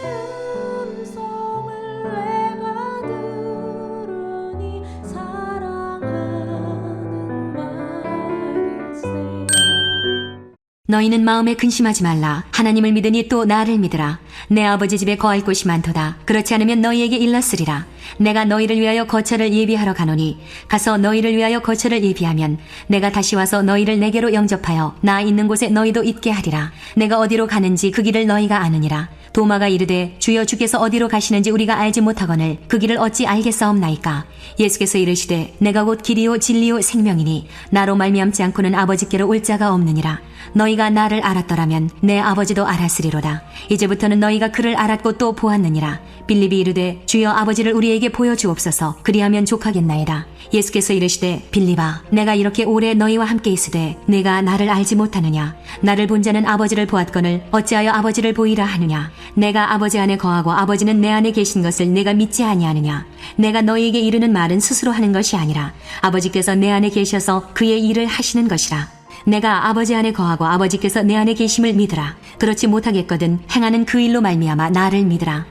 음성을 내가 들으니 사랑하는 말일세. 너희는 마음에 근심하지 말라. 하나님을 믿으니 또 나를 믿으라. 내 아버지 집에 거할 곳이 많도다. 그렇지 않으면 너희에게 일렀으리라. 내가 너희를 위하여 거처를 예비하러 가노니 가서 너희를 위하여 거처를 예비하면 내가 다시 와서 너희를 내게로 영접하여 나 있는 곳에 너희도 있게 하리라. 내가 어디로 가는지 그 길을 너희가 아느니라. 도마가 이르되 주여 주께서 어디로 가시는지 우리가 알지 못하거늘 그 길을 어찌 알겠사옵나이까. 예수께서 이르시되 내가 곧 길이요 진리요 생명이니 나로 말미암지 않고는 아버지께로 올 자가 없느니라. 너희가 나를 알았더라면 내 아버지도 알았으리로다. 이제부터는 너희가 그를 알았고 또 보았느니라. 빌립이 이르되 주여 아버지를 우리에게 보여주옵소서. 그리하면 족하겠나이다. 예수께서 이르시되 빌립아 내가 이렇게 오래 너희와 함께 있으되 내가 나를 알지 못하느냐. 나를 본 자는 아버지를 보았거늘 어찌하여 아버지를 보이라 하느냐. 내가 아버지 안에 거하고 아버지는 내 안에 계신 것을 내가 믿지 아니하느냐. 내가 너희에게 이르는 말은 스스로 하는 것이 아니라 아버지께서 내 안에 계셔서 그의 일을 하시는 것이라. 내가 아버지 안에 거하고 아버지께서 내 안에 계심을 믿으라. 그렇지 못하겠거든 행하는 그 일로 말미암아 나를 믿으라.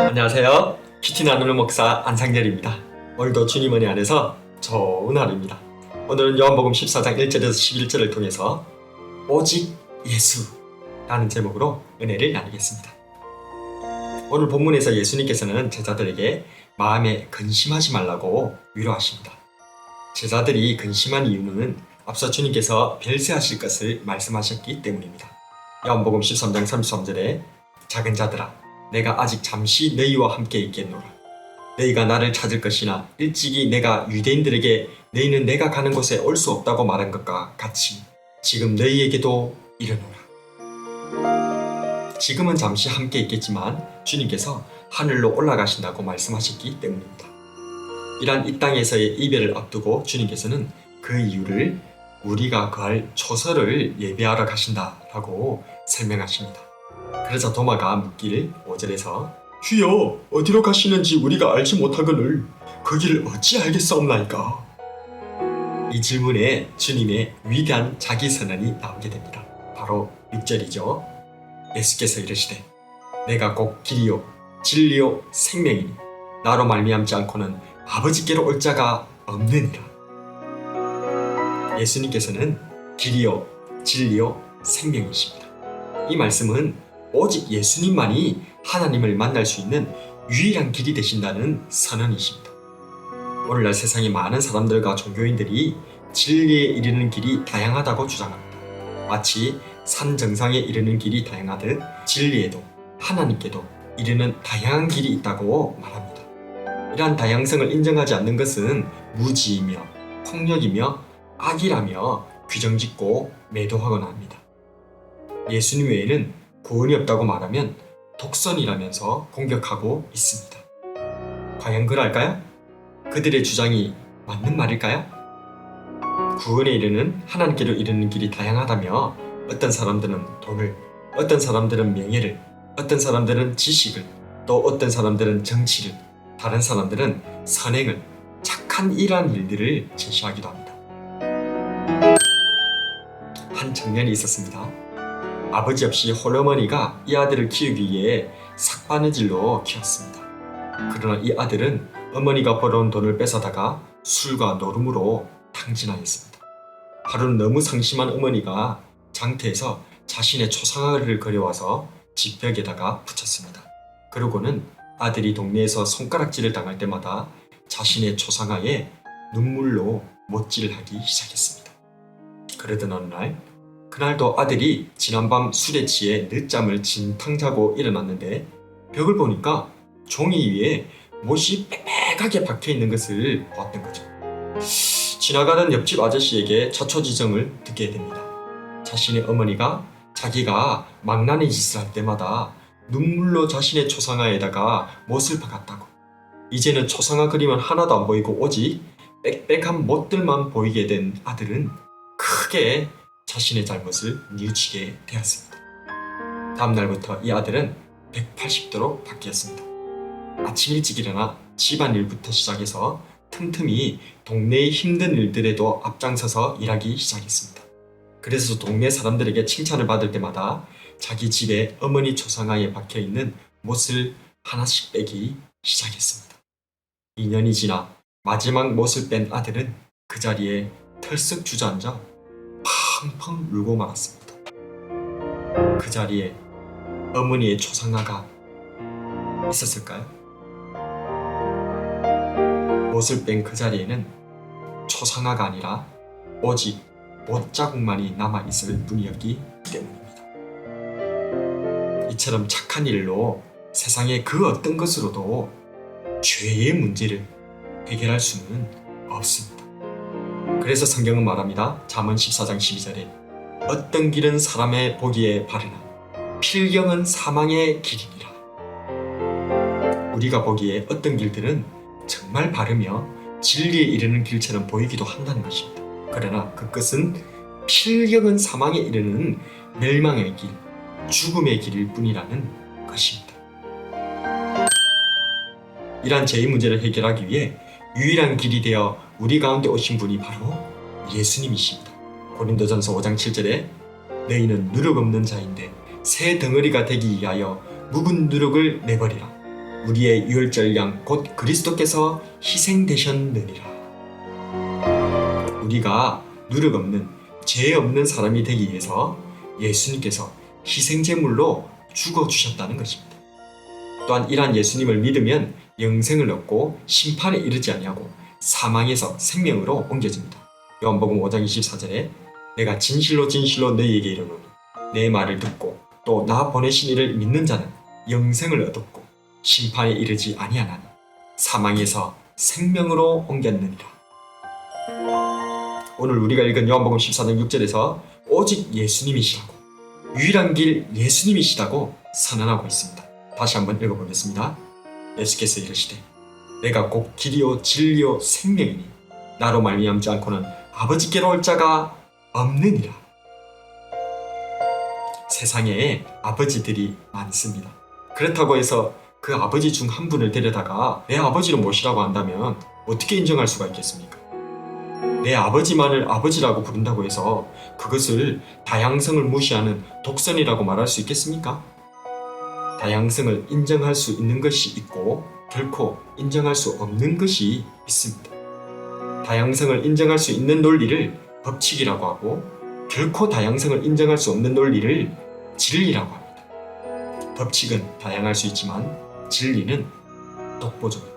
안녕하세요. 키티 나누는 목사 안상렬입니다. 오늘도 주님 은혜 안에서 좋은 하루입니다. 오늘은 요한복음 14장 1절에서 11절을 통해서 오직 예수라는 제목으로 은혜를 나누겠습니다. 오늘 본문에서 예수님께서는 제자들에게 마음에 근심하지 말라고 위로하십니다. 제자들이 근심한 이유는 앞서 주님께서 별세하실 것을 말씀하셨기 때문입니다. 요한복음 13장 33절에 작은 자들아 내가 아직 잠시 너희와 함께 있겠노라. 너희가 나를 찾을 것이나 일찍이 내가 유대인들에게 너희는 내가 가는 곳에 올 수 없다고 말한 것과 같이 지금 너희에게도 이르노라. 지금은 잠시 함께 있겠지만 주님께서 하늘로 올라가신다고 말씀하셨기 때문입니다. 이러한 이 땅에서의 이별을 앞두고 주님께서는 그 이유를 우리가 거할 초서를 예배하러 가신다라고 설명하십니다. 그래서 도마가 묻기를 5절에서 주여 어디로 가시는지 우리가 알지 못하거늘 그 길을 어찌 알겠사옵나이까. 이 질문에 주님의 위대한 자기선언이 나오게 됩니다. 바로 6절이죠. 예수께서 이르시되 내가 곧 길이요 진리요 생명이니 나로 말미암지 않고는 아버지께로 올 자가 없느니라. 예수님께서는 길이요 진리요 생명이십니다. 이 말씀은 오직 예수님만이 하나님을 만날 수 있는 유일한 길이 되신다는 선언이십니다. 오늘날 세상의 많은 사람들과 종교인들이 진리에 이르는 길이 다양하다고 주장합니다. 마치 산 정상에 이르는 길이 다양하듯 진리에도 하나님께도 이르는 다양한 길이 있다고 말합니다. 이러한 다양성을 인정하지 않는 것은 무지이며 폭력이며 악이라며 규정짓고 매도하거나 합니다. 예수님 외에는 구원이 없다고 말하면 독선이라면서 공격하고 있습니다. 과연 그럴까요? 그들의 주장이 맞는 말일까요? 구원에 이르는 하나님께로 이르는 길이 다양하다며 어떤 사람들은 돈을, 어떤 사람들은 명예를, 어떤 사람들은 지식을, 또 어떤 사람들은 정치를, 다른 사람들은 선행을, 착한 일한 일들을 제시하기도 합니다. 한 청년이 있었습니다. 아버지 없이 홀어머니가 이 아들을 키우기 위해 삭바느질로 키웠습니다. 그러나 이 아들은 어머니가 벌어온 돈을 뺏어다가 술과 노름으로 탕진하였습니다. 하루는 너무 상심한 어머니가 장터에서 자신의 초상화를 그려와서 집벽에다가 붙였습니다. 그러고는 아들이 동네에서 손가락질을 당할 때마다 자신의 초상화에 눈물로 못질을 하기 시작했습니다. 그러던 어느 날, 그날도 아들이 지난밤 술에 취해 늦잠을 진탕 자고 일어났는데 벽을 보니까 종이 위에 못이 빽빽하게 박혀있는 것을 보았던 거죠. 지나가는 옆집 아저씨에게 자초지정을 듣게 됩니다. 자신의 어머니가 자기가 망나니 짓을 할 때마다 눈물로 자신의 초상화에다가 못을 박았다고, 이제는 초상화 그림은 하나도 안 보이고 오직 빽빽한 못들만 보이게 된 아들은 크게 자신의 잘못을 뉘우치게 되었습니다. 다음 날부터 이 아들은 180도로 바뀌었습니다. 아침 일찍 일어나 집안일부터 시작해서 틈틈이 동네의 힘든 일들에도 앞장서서 일하기 시작했습니다. 그래서 동네 사람들에게 칭찬을 받을 때마다 자기 집에 어머니 초상화에 박혀있는 못을 하나씩 빼기 시작했습니다. 2년이 지나 마지막 못을 뺀 아들은 그 자리에 털썩 주저앉아 펑펑 울고 말았습니다. 그 자리에 어머니의 초상화가 있었을까요? 못을 뺀 그 자리에는 초상화가 아니라 오직 못자국만이 남아있을 뿐이었기 때문입니다. 이처럼 착한 일로 세상의 그 어떤 것으로도 죄의 문제를 해결할 수는 없습니다. 그래서 성경은 말합니다. 잠언 14장 12절에 어떤 길은 사람의 보기에 바르나 필경은 사망의 길이니라. 우리가 보기에 어떤 길들은 정말 바르며 진리에 이르는 길처럼 보이기도 한다는 것입니다. 그러나 그 끝은 필경은 사망에 이르는 멸망의 길, 죽음의 길일 뿐이라는 것입니다. 이러한 죄의 문제를 해결하기 위해 유일한 길이 되어 우리 가운데 오신 분이 바로 예수님이십니다. 고린도전서 5장 7절에 너희는 누룩 없는 자인데 새 덩어리가 되기 위하여 묵은 누룩을 내버리라. 우리의 유월절 양 곧 그리스도께서 희생되셨느니라. 우리가 누룩 없는 죄 없는 사람이 되기 위해서 예수님께서 희생제물로 죽어주셨다는 것입니다. 또한 이러한 예수님을 믿으면 영생을 얻고 심판에 이르지 아니하고 사망에서 생명으로 옮겨집니다. 요한복음 5장 24절에 내가 진실로 진실로 너희에게 이르노니 내 말을 듣고 또 나 보내신 이를 믿는 자는 영생을 얻었고 심판에 이르지 아니하나니 사망에서 생명으로 옮겼느니라. 오늘 우리가 읽은 요한복음 14장 6절에서 오직 예수님이시라고 유일한 길 예수님이시라고 선언하고 있습니다. 다시 한번 읽어보겠습니다. 예수께서 이르시되 내가 곧 길이요 진리요 생명이니 나로 말미암지 않고는 아버지께로 올 자가 없느니라. 세상에 아버지들이 많습니다. 그렇다고 해서 그 아버지 중 한 분을 데려다가 내 아버지로 모시라고 한다면 어떻게 인정할 수가 있겠습니까? 내 아버지만을 아버지라고 부른다고 해서 그것을 다양성을 무시하는 독선이라고 말할 수 있겠습니까? 다양성을 인정할 수 있는 것이 있고 결코 인정할 수 없는 것이 있습니다. 다양성을 인정할 수 있는 논리를 법칙이라고 하고 결코 다양성을 인정할 수 없는 논리를 진리라고 합니다. 법칙은 다양할 수 있지만 진리는 독보적입니다.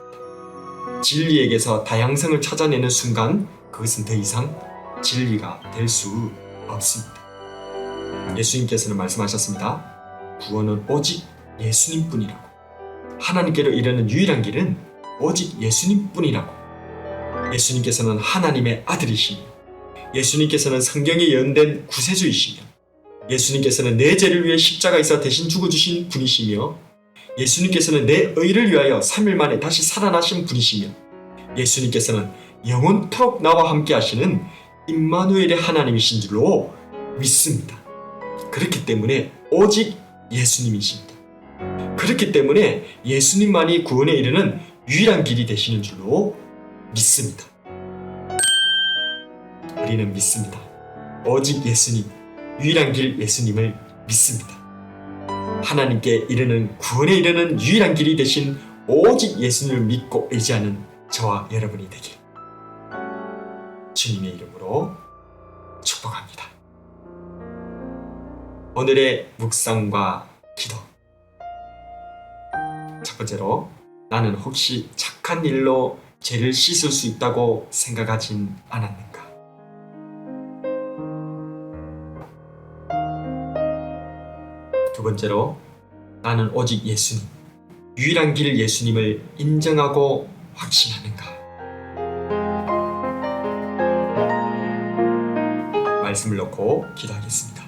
진리에게서 다양성을 찾아내는 순간 그것은 더 이상 진리가 될 수 없습니다. 예수님께서는 말씀하셨습니다. 구원은 오직 예수님뿐이라고. 하나님께로 이르는 유일한 길은 오직 예수님뿐이라고. 예수님께서는 하나님의 아들이시며 예수님께서는 성경에 예언된 구세주이시며 예수님께서는 내 죄를 위해 십자가에서 대신 죽어주신 분이시며 예수님께서는 내 의를 위하여 3일 만에 다시 살아나신 분이시며 예수님께서는 영원토록 나와 함께 하시는 임마누엘의 하나님이신 줄로 믿습니다. 그렇기 때문에 오직 예수님이십니다. 그렇기 때문에 예수님만이 구원에 이르는 유일한 길이 되시는 줄로 믿습니다. 우리는 믿습니다. 오직 예수님, 유일한 길 예수님을 믿습니다. 하나님께 이르는 구원에 이르는 유일한 길이 되신 오직 예수님을 믿고 의지하는 저와 여러분이 되길 주님의 이름으로 축복합니다. 오늘의 묵상과 기도. 첫 번째로, 나는 혹시 착한 일로 죄를 씻을 수 있다고 생각하진 않았는가? 두 번째로, 나는 오직 예수님, 유일한 길 예수님을 인정하고 확신하는가? 말씀을 놓고 기도하겠습니다.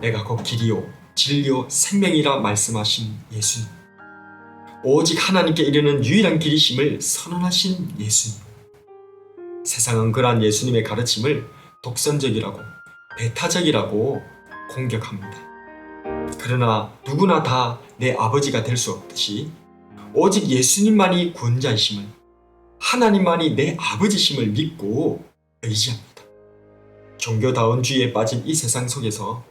내가 곧 길이요 진리요 생명이라 말씀하신 예수님, 오직 하나님께 이르는 유일한 길이심을 선언하신 예수님. 세상은 그러한 예수님의 가르침을 독선적이라고 배타적이라고 공격합니다. 그러나 누구나 다 내 아버지가 될 수 없듯이 오직 예수님만이 구원자이심을, 하나님만이 내 아버지심을 믿고 의지합니다. 종교다원주의에 빠진 이 세상 속에서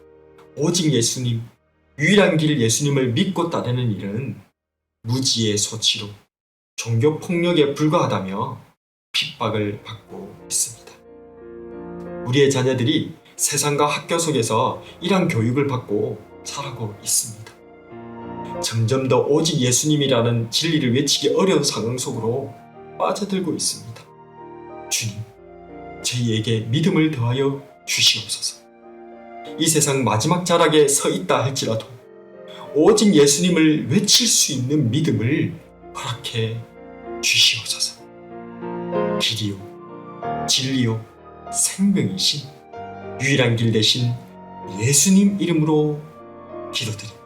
오직 예수님, 유일한 길 예수님을 믿고 따르는 일은 무지의 소치로 종교 폭력에 불과하다며 핍박을 받고 있습니다. 우리의 자녀들이 세상과 학교 속에서 이러한 교육을 받고 자라고 있습니다. 점점 더 오직 예수님이라는 진리를 외치기 어려운 상황 속으로 빠져들고 있습니다. 주님, 저희에게 믿음을 더하여 주시옵소서. 이 세상 마지막 자락에 서 있다 할지라도 오직 예수님을 외칠 수 있는 믿음을 허락해 주시옵소서. 길이요, 진리요, 생명이신 유일한 길 대신 예수님 이름으로 기도드립니다.